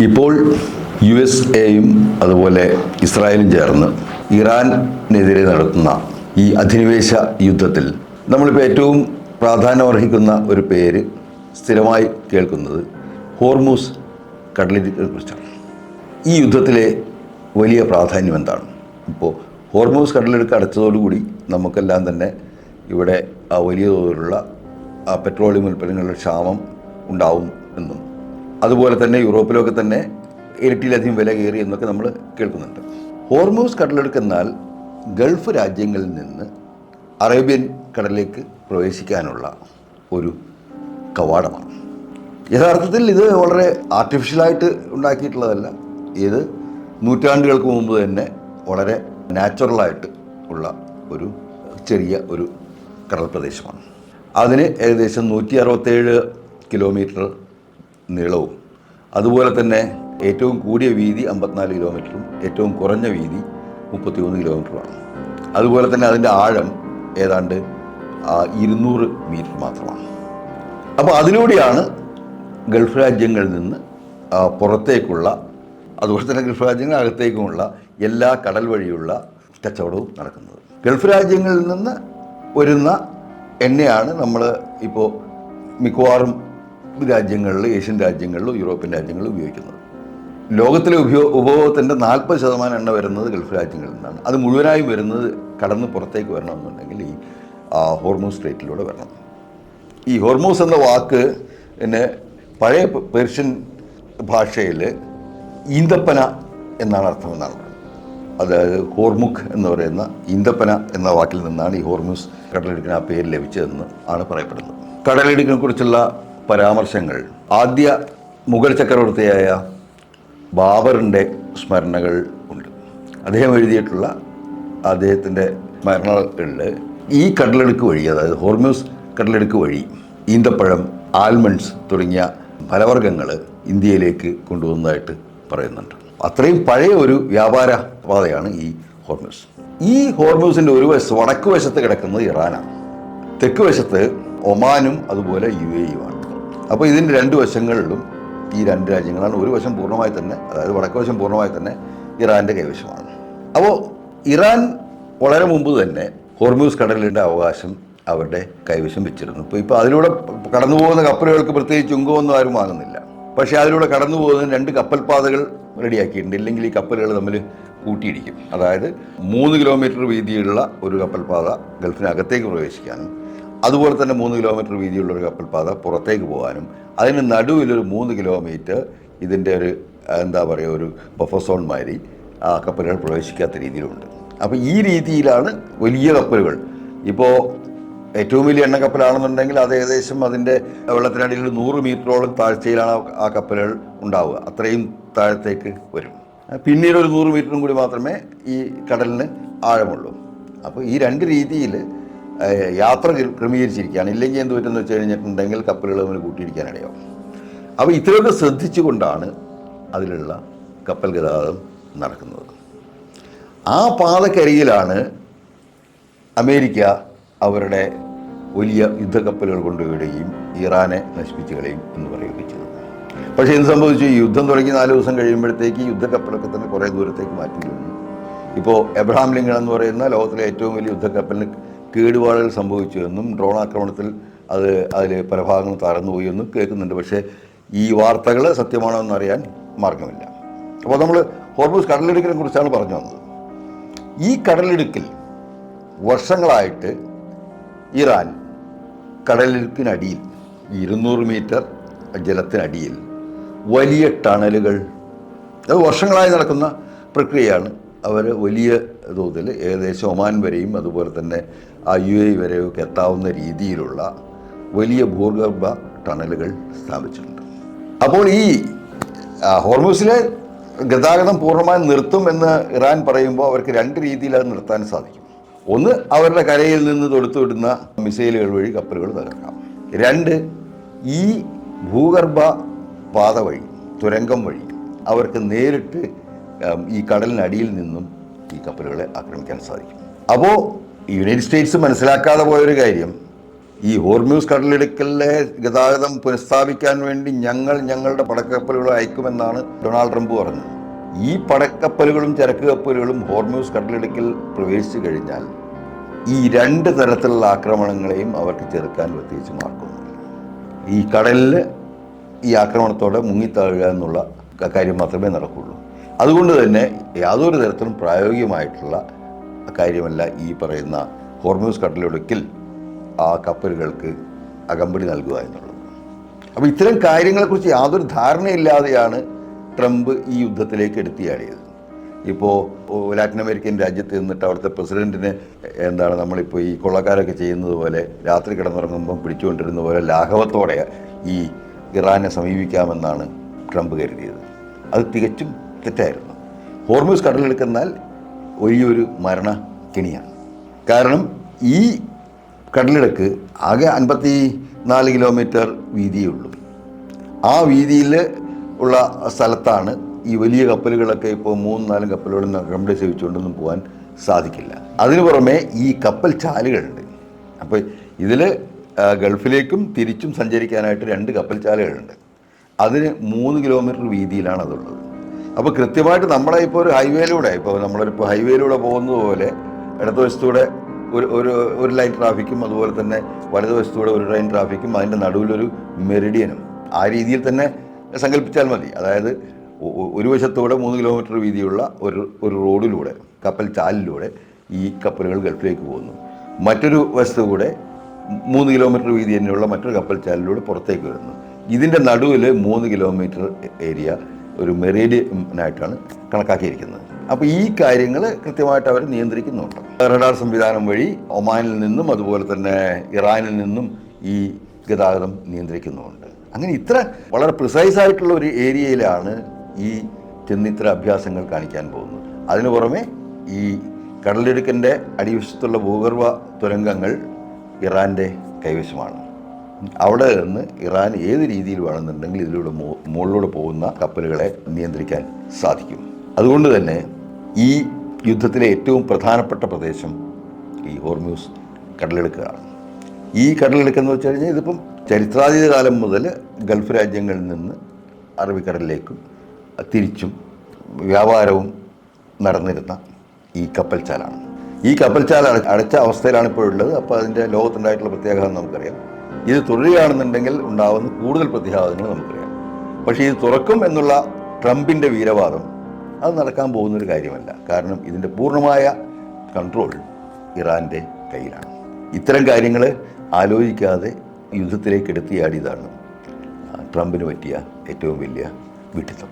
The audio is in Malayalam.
ഇപ്പോൾ USA-യും അതുപോലെ ഇസ്രായേലും ചേർന്ന് ഇറാനെതിരെ നടത്തുന്ന ഈ അധിനിവേശ യുദ്ധത്തിൽ നമ്മളിപ്പോൾ ഏറ്റവും പ്രാധാന്യമർഹിക്കുന്ന ഒരു പേര് സ്ഥിരമായി കേൾക്കുന്നത് ഹോർമൂസ് കടലിടുക്കിനെ കുറിച്ചാണ്. ഈ യുദ്ധത്തിലെ വലിയ പ്രാധാന്യം എന്താണ്? ഇപ്പോൾ ഹോർമൂസ് കടലിടുക്ക് അടച്ചതോടുകൂടി നമുക്കെല്ലാം തന്നെ ഇവിടെ വലിയ തോതിലുള്ള പെട്രോളിയം ഉൽപ്പന്നങ്ങളുടെ ക്ഷാമം ഉണ്ടാവും എന്നും അതുപോലെ തന്നെ യൂറോപ്പിലൊക്കെ തന്നെ ഇരട്ടിയിലധികം വില കയറി എന്നൊക്കെ നമ്മൾ കേൾക്കുന്നുണ്ട്. ഹോർമൂസ് കടലിടുക്ക് എന്നാൽ ഗൾഫ് രാജ്യങ്ങളിൽ നിന്ന് അറേബ്യൻ കടലിലേക്ക് പ്രവേശിക്കാനുള്ള ഒരു കവാടമാണ്. യഥാർത്ഥത്തിൽ ഇത് വളരെ ആർട്ടിഫിഷ്യലായിട്ട് ഉണ്ടാക്കിയിട്ടുള്ളതല്ല. ഇത് നൂറ്റാണ്ടുകൾക്ക് മുമ്പ് തന്നെ വളരെ നാച്ചുറലായിട്ട് ഉള്ള ഒരു ചെറിയ ഒരു കടൽ പ്രദേശമാണ്. അതിന് ഏകദേശം 167 കിലോമീറ്റർ നീളവും അതുപോലെ തന്നെ ഏറ്റവും കൂടിയ വീതി 54 കിലോമീറ്ററും ഏറ്റവും കുറഞ്ഞ വീതി 33 കിലോമീറ്ററുമാണ്. അതുപോലെ തന്നെ അതിൻ്റെ ആഴം ഏതാണ്ട് 200 മീറ്റർ മാത്രമാണ്. അപ്പോൾ അതിലൂടെയാണ് ഗൾഫ് രാജ്യങ്ങളിൽ നിന്ന് പുറത്തേക്കുള്ള അതുപോലെ തന്നെ ഗൾഫ് രാജ്യങ്ങൾ അകത്തേക്കുമുള്ള എല്ലാ കടൽ വഴിയുള്ള കച്ചവടവും നടക്കുന്നത്. ഗൾഫ് രാജ്യങ്ങളിൽ നിന്ന് വരുന്ന എണ്ണയാണ് നമ്മൾ ഇപ്പോൾ മിക്കവാറും രാജ്യങ്ങളിൽ, ഏഷ്യൻ രാജ്യങ്ങളിലും യൂറോപ്യൻ രാജ്യങ്ങളിലും ഉപയോഗിക്കുന്നത്. ലോകത്തിലെ ഉപഭോഗത്തിൻ്റെ 40% എണ്ണ വരുന്നത് ഗൾഫ് രാജ്യങ്ങളിൽ നിന്നാണ്. അത് മുഴുവനായും വരുന്നത് കടന്ന് പുറത്തേക്ക് വരണമെന്നുണ്ടെങ്കിൽ ഈ ഹോർമൂസ് സ്ട്രേറ്റിലൂടെ വരണം. ഈ ഹോർമൂസ് എന്ന വാക്ക് പിന്നെ പഴയ പേർഷ്യൻ ഭാഷയിൽ ഈന്തപ്പന എന്നാണ് അർത്ഥമെന്നാണ്. അതായത് ഹോർമുഖ് എന്ന് പറയുന്ന ഈന്തപ്പന എന്ന വാക്കിൽ നിന്നാണ് ഈ ഹോർമൂസ് കടലിടുക്കിന് ആ പേര് ലഭിച്ചതെന്ന് ആണ് പറയപ്പെടുന്നത്. കടലിടുക്കിനെ കുറിച്ചുള്ള പരാമർശങ്ങൾ ആദ്യ മുഗൾ ചക്രവർത്തിയായ ബാബറിൻ്റെ സ്മരണകൾ ഉണ്ട്. അദ്ദേഹം എഴുതിയിട്ടുള്ള അദ്ദേഹത്തിൻ്റെ സ്മരണകളിൽ ഈ കടലിടുക്ക് വഴി, അതായത് ഹോർമൂസ് കടലിടുക്ക് വഴി ഈന്തപ്പഴം, ആൽമണ്ട്സ് തുടങ്ങിയ ഫലവർഗ്ഗങ്ങൾ ഇന്ത്യയിലേക്ക് കൊണ്ടുവന്നതായിട്ട് പറയുന്നുണ്ട്. അത്രയും പഴയ ഒരു വ്യാപാര പാതയാണ് ഈ ഹോർമൂസ്. ഈ ഹോർമൂസിൻ്റെ ഒരു വശത്ത് വടക്ക് വശത്ത് കിടക്കുന്നത് ഇറാനാണ്, തെക്ക് വശത്ത് ഒമാനും അതുപോലെ UAE-യുമാണ്. അപ്പോൾ ഇതിൻ്റെ രണ്ട് വശങ്ങളിലും ഈ രണ്ട് രാജ്യങ്ങളാണ്. ഒരു വശം പൂർണ്ണമായി തന്നെ, അതായത് വടക്ക് വശം പൂർണ്ണമായി തന്നെ ഇറാൻ്റെ കൈവശമാണ്. അപ്പോൾ ഇറാൻ വളരെ മുമ്പ് തന്നെ ഹോർമൂസ് കടലിൻ്റെ അവകാശം അവരുടെ കൈവശം വെച്ചിരുന്നു. ഇപ്പോൾ അതിലൂടെ കടന്നു പോകുന്ന കപ്പലുകൾക്ക് പ്രത്യേകിച്ച് ചുങ്കമൊന്നും ആരും വാങ്ങുന്നില്ല. പക്ഷേ അതിലൂടെ കടന്നു പോകുന്നതിന് 2 കപ്പൽപാതകൾ റെഡിയാക്കിയിട്ടുണ്ട്. ഇല്ലെങ്കിൽ ഈ കപ്പലുകൾ തമ്മിൽ കൂട്ടിയിടിക്കും. അതായത് 3 കിലോമീറ്റർ വീതിയുള്ള ഒരു കപ്പൽപാത ഗൾഫിനകത്തേക്ക് പ്രവേശിക്കാനും അതുപോലെ തന്നെ 3 കിലോമീറ്റർ വീതിയുള്ള ഒരു കപ്പൽപാത പുറത്തേക്ക് പോകാനും അതിന് നടുവിലൊരു 3 കിലോമീറ്റർ ഇതിൻ്റെ ഒരു ഒരു ബഫർ സോൺ മാതിരി ആ കപ്പലുകൾ പ്രവേശിക്കാത്ത രീതിയിലുണ്ട്. അപ്പോൾ ഈ രീതിയിലാണ് വലിയ കപ്പലുകൾ. ഇപ്പോൾ ഏറ്റവും വലിയ എണ്ണക്കപ്പലാണെന്നുണ്ടെങ്കിൽ അത് ഏകദേശം അതിൻ്റെ വെള്ളത്തിനടിയിൽ 100 മീറ്ററോളം താഴ്ചയിലാണ് ആ കപ്പലുകൾ ഉണ്ടാവുക. അത്രയും താഴത്തേക്ക് വരും. പിന്നീട് ഒരു 100 മീറ്ററും കൂടി മാത്രമേ ഈ കടലിന് ആഴമുള്ളൂ. അപ്പോൾ ഈ 2 രീതിയിൽ യാത്ര ക്രമീകരിച്ചിരിക്കുകയാണ്. ഇല്ലെങ്കിൽ എന്ത് പറ്റുമെന്ന് വെച്ച് കഴിഞ്ഞിട്ടുണ്ടെങ്കിൽ കപ്പലുകൾ തമ്മിൽ കൂട്ടിയിടിക്കാനിടയാവും. അപ്പോൾ ഇത്രയൊക്കെ ശ്രദ്ധിച്ചുകൊണ്ടാണ് അതിലുള്ള കപ്പൽ ഗതാഗതം നടക്കുന്നത്. ആ പാതക്കരികിലാണ് അമേരിക്ക അവരുടെ വലിയ യുദ്ധക്കപ്പലുകൾ കൊണ്ടുവിടുകയും ഇറാനെ നശിപ്പിച്ച് കളയും എന്ന് പറയുകയും ചെയ്തു. പക്ഷേ എന്ത് സംഭവിച്ചു? ഈ യുദ്ധം തുടങ്ങി 4 ദിവസം കഴിയുമ്പോഴത്തേക്ക് യുദ്ധക്കപ്പലൊക്കെ തന്നെ കുറേ ദൂരത്തേക്ക് മാറ്റി വന്നു. ഇപ്പോൾ എബ്രഹാം ലിങ്കൺ എന്ന് പറയുന്ന ലോകത്തിലെ ഏറ്റവും വലിയ യുദ്ധക്കപ്പലിന് കേടുപാടുകൾ സംഭവിച്ചു എന്നും ഡ്രോൺ ആക്രമണത്തിൽ അതിൽ പല ഭാഗങ്ങളും തകർന്നുപോയി എന്നും കേൾക്കുന്നുണ്ട്. പക്ഷേ ഈ വാർത്തകൾ സത്യമാണോ എന്നറിയാൻ മാർഗമില്ല. അപ്പോൾ നമ്മൾ ഹോർമൂസ് കടലിടുക്കിനെ കുറിച്ചാണ് പറഞ്ഞു വന്നത്. ഈ കടലിടുക്കിൽ വർഷങ്ങളായിട്ട് ഇറാൻ കടലിടുക്കിനടിയിൽ 200 മീറ്റർ ജലത്തിനടിയിൽ വലിയ ടണലുകൾ, അത് വർഷങ്ങളായി നടക്കുന്ന പ്രക്രിയയാണ്. അവർ വലിയ തോതിൽ ഏകദേശം ഒമാൻ വരെയും അതുപോലെ തന്നെ UAE വരെയൊക്കെ എത്താവുന്ന രീതിയിലുള്ള വലിയ ഭൂഗർഭ ടണലുകൾ സ്ഥാപിച്ചിട്ടുണ്ട്. അപ്പോൾ ഈ ഹോർമൂസിലെ ഗതാഗതം പൂർണ്ണമായും നിർത്തും എന്ന് ഇറാൻ പറയുമ്പോൾ അവർക്ക് 2 രീതിയിൽ അത് നിർത്താൻ സാധിക്കും. ഒന്ന്, അവരുടെ കരയിൽ നിന്ന് തൊടുത്തുവിടുന്ന മിസൈലുകൾ വഴി കപ്പലുകൾ തകർക്കാം. 2, ഈ ഭൂഗർഭ പാത വഴി, തുരങ്കം വഴി അവർക്ക് നേരിട്ട് ഈ കടലിനടിയിൽ നിന്നും ഈ കപ്പലുകളെ ആക്രമിക്കാൻ സാധിക്കും. അപ്പോൾ യുണൈറ്റഡ് സ്റ്റേറ്റ്സ് മനസ്സിലാക്കാതെ പോയൊരു കാര്യം, ഈ ഹോർമ്യൂസ് കടലിടുക്കലിലെ ഗതാഗതം പുനഃസ്ഥാപിക്കാൻ വേണ്ടി ഞങ്ങളുടെ പടക്കപ്പലുകൾ അയക്കുമെന്നാണ് ഡൊണാൾഡ് ട്രംപ് പറഞ്ഞത്. ഈ പടക്കപ്പലുകളും ചരക്ക് കപ്പലുകളും ഹോർമ്യൂസ് കടലിടുക്കിൽ പ്രവേശിച്ചു കഴിഞ്ഞാൽ ഈ രണ്ട് തരത്തിലുള്ള ആക്രമണങ്ങളെയും അവർക്ക് ചെറുക്കാൻ പ്രത്യേകിച്ച് മാർഗമൊന്നുമില്ല. ഈ കടലിൽ ഈ ആക്രമണത്തോടെ മുങ്ങിത്താഴുക എന്നുള്ള കാര്യം മാത്രമേ നടക്കുകയുള്ളൂ. അതുകൊണ്ട് തന്നെ യാതൊരു തരത്തിലും പ്രായോഗികമായിട്ടുള്ള കാര്യമല്ല ഈ പറയുന്ന ഹോർമ്യൂസ് കടലിടുക്കിൽ ആ കപ്പലുകൾക്ക് അകമ്പടി നൽകുക എന്നുള്ളത്. അപ്പോൾ ഇത്തരം കാര്യങ്ങളെക്കുറിച്ച് യാതൊരു ധാരണയില്ലാതെയാണ് ട്രംപ് ഈ യുദ്ധത്തിലേക്ക് എടുത്തിയാടിയത്. ഇപ്പോൾ ലാറ്റിൻ അമേരിക്കൻ രാജ്യത്ത് നിന്നിട്ട് അവിടുത്തെ പ്രസിഡന്റിന് നമ്മളിപ്പോൾ ഈ കൊള്ളക്കാരൊക്കെ ചെയ്യുന്നത് പോലെ രാത്രി കിടന്നുറങ്ങുമ്പം പിടിച്ചുകൊണ്ടിരുന്ന പോലെ ലാഘവത്തോടെ ഈ ഇറാനെ സമീപിക്കാമെന്നാണ് ട്രംപ് കരുതിയത്. അത് തികച്ചും തെറ്റായിരുന്നു. ഹോർമ്യൂസ് കടലിടുക്കെന്നാൽ വലിയൊരു മരണക്കെണിയാണ്. കാരണം ഈ കടലിടുക്ക് ആകെ 54 കിലോമീറ്റർ വീതിയേ ഉള്ളൂ. ആ വീതിയിൽ ഉള്ള സ്ഥലത്താണ് ഈ വലിയ കപ്പലുകളൊക്കെ ഇപ്പോൾ 3-4 കപ്പലുകളിൽ അകമ്പടി സേവിച്ചുകൊണ്ടൊന്നും പോകാൻ സാധിക്കില്ല. അതിനു പുറമെ ഈ കപ്പൽ ചാലുകളുണ്ട്. അപ്പോൾ ഇതിൽ ഗൾഫിലേക്കും തിരിച്ചും സഞ്ചരിക്കാനായിട്ട് 2 കപ്പൽ ചാലുകളുണ്ട്. അതിന് 3 കിലോമീറ്റർ വീതിയിലാണ് അതുള്ളത്. അപ്പോൾ കൃത്യമായിട്ട് നമ്മളെ ഇപ്പോൾ ഒരു ഹൈവേയിലൂടെ നമ്മളിപ്പോൾ ഹൈവേയിലൂടെ പോകുന്നത് പോലെ ഇടതുവശത്തൂടെ ഒരു ലൈൻ ട്രാഫിക്കും അതുപോലെ തന്നെ വലതുവശത്തൂടെ ഒരു ലൈൻ ട്രാഫിക്കും അതിൻ്റെ നടുവിലൊരു മെറിഡിയനും ആ രീതിയിൽ തന്നെ സങ്കല്പിച്ചാൽ മതി. അതായത് ഒരു വശത്തൂടെ 3 കിലോമീറ്റർ വീതിയുള്ള ഒരു റോഡിലൂടെ കപ്പൽ ചാലിലൂടെ ഈ കപ്പലുകൾ ഗൾഫിലേക്ക് പോകുന്നു. മറ്റൊരു വശത്തുകൂടെ 3 കിലോമീറ്റർ വീതി തന്നെയുള്ള മറ്റൊരു കപ്പൽ ചാലിലൂടെ പുറത്തേക്ക് വരുന്നു. ഇതിൻ്റെ നടുവിൽ 3 കിലോമീറ്റർ ഏരിയ ഒരു മെറിഡിയനായിട്ടാണ് കണക്കാക്കിയിരിക്കുന്നത്. അപ്പോൾ ഈ കാര്യങ്ങൾ കൃത്യമായിട്ട് അവർ നിയന്ത്രിക്കുന്നുണ്ട്. റഡാർ സംവിധാനം വഴി ഒമാനിൽ നിന്നും അതുപോലെ തന്നെ ഇറാനിൽ നിന്നും ഈ ഗതാഗതം നിയന്ത്രിക്കുന്നുമുണ്ട്. അങ്ങനെ ഇത്ര വളരെ പ്രിസൈസ് ആയിട്ടുള്ള ഒരു ഏരിയയിലാണ് ഈ ചെന്നിത്ര അഭ്യാസങ്ങൾ കാണിക്കാൻ പോകുന്നത്. അതിനു പുറമെ ഈ കടലിടുക്കിൻ്റെ അടിവശത്തുള്ള ഭൂഗർഭ തുരങ്കങ്ങൾ ഇറാൻ്റെ കൈവശമാണ്. അവിടെ നിന്ന് ഇറാൻ ഏത് രീതിയിൽ വേണമെന്നുണ്ടെങ്കിൽ ഇതിലൂടെ മുകളിലൂടെ പോകുന്ന കപ്പലുകളെ നിയന്ത്രിക്കാൻ സാധിക്കും. അതുകൊണ്ട് തന്നെ ഈ യുദ്ധത്തിലെ ഏറ്റവും പ്രധാനപ്പെട്ട പ്രദേശം ഈ ഹോർമ്യൂസ് കടലിടുക്കാണ്. ഈ കടലിടുക്കെന്ന് വെച്ച് കഴിഞ്ഞാൽ ഇതിപ്പം ചരിത്രാതീത കാലം മുതൽ ഗൾഫ് രാജ്യങ്ങളിൽ നിന്ന് അറബിക്കടലിലേക്കും തിരിച്ചും വ്യാപാരവും നടന്നിരുന്ന ഈ കപ്പൽച്ചാലാണ്. ഈ കപ്പൽച്ചാൽ അടച്ച അവസ്ഥയിലാണ് ഇപ്പോഴുള്ളത്. അപ്പോൾ അതിൻ്റെ ലോകത്തുണ്ടായിട്ടുള്ള പ്രത്യാഘാതം നമുക്കറിയാം. ഇത് തുടരുകയാണെന്നുണ്ടെങ്കിൽ ഉണ്ടാകുന്ന കൂടുതൽ പ്രത്യാഘാതങ്ങൾ നമുക്കറിയാം. പക്ഷേ ഇത് തുറക്കും എന്നുള്ള ട്രംപിൻ്റെ വീരവാദം അത് നടക്കാൻ പോകുന്നൊരു കാര്യമല്ല. കാരണം ഇതിൻ്റെ പൂർണ്ണമായ കൺട്രോൾ ഇറാൻ്റെ കയ്യിലാണ്. ഇത്തരം കാര്യങ്ങൾ ആലോചിക്കാതെ യുദ്ധത്തിലേക്ക് എടുത്തിയാടിയതാണ് ട്രംപിന് പറ്റിയ ഏറ്റവും വലിയ വിഡ്ഢിത്തം.